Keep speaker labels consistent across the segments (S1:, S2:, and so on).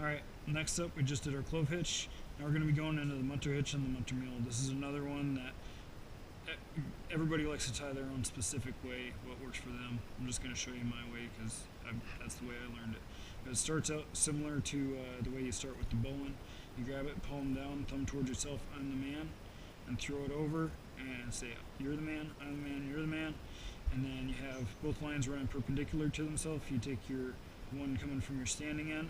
S1: Alright, next up we just did our clove hitch. Now we're going to be going into the Munter Hitch and the Munter Mule. This is another one that everybody likes to tie their own specific way, what works for them. I'm just going to show you my way because that's the way I learned it. But it starts out similar to the way you start with the bowline. You grab it, palm down, thumb towards yourself, I'm the man, and throw it over and say, you're the man, I'm the man, you're the man. And then you have both lines running perpendicular to themselves. You take your one coming from your standing end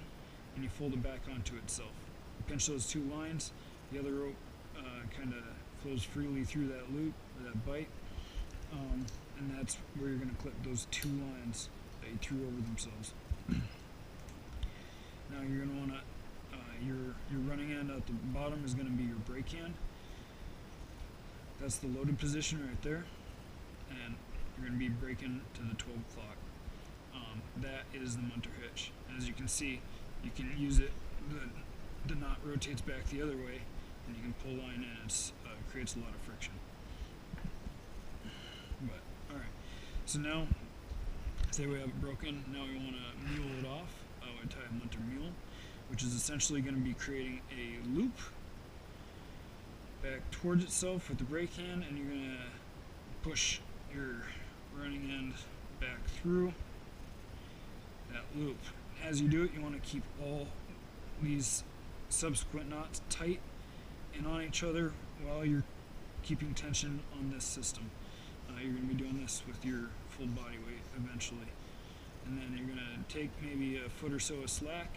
S1: and you fold it back onto itself. You pinch those two lines, the other rope kind of flows freely through that loop, or that bite, and that's where you're going to clip those two lines that you threw over themselves. Now you're going to want to, your running end at the bottom is going to be your brake hand. That's the loaded position right there, and you're going to be braking to the 12 o'clock. That is the Munter Hitch. As you can see, you can use it, the knot rotates back the other way, and you can pull line in. It creates a lot of friction. But, alright, so now, say we have it broken, now we want to mule it off. I tie a Munter Mule, which is essentially going to be creating a loop back towards itself with the brake hand, and you're going to push your running end back through that loop. As you do it, you want to keep all these subsequent knots tight and on each other while you're keeping tension on this system. You're going to be doing this with your full body weight eventually. And then you're going to take maybe a foot or so of slack,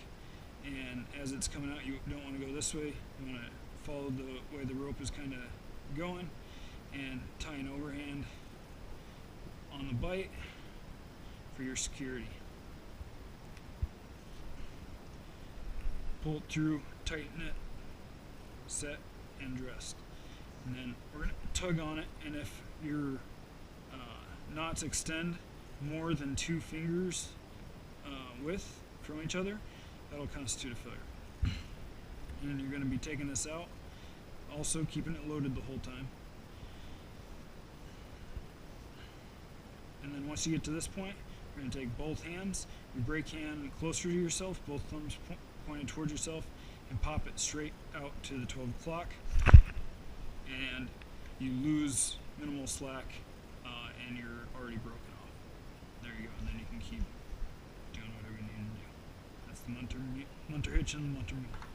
S1: and as it's coming out, you don't want to go this way. You want to follow the way the rope is kind of going and tie an overhand on the bite for your security. Pull it through, tighten it, set, and dressed. And then we're going to tug on it, and if your knots extend more than 2 fingers width from each other, that'll constitute a failure. And then you're going to be taking this out, also keeping it loaded the whole time. And then once you get to this point, you're going to take both hands, your brake hand closer to yourself, both thumbs pointed towards yourself, and pop it straight out to the 12 o'clock. And you lose minimal slack, and you're already broken off. There you go, and then you can keep doing whatever you need to do. That's the Munter Hitch and the Munter Mule.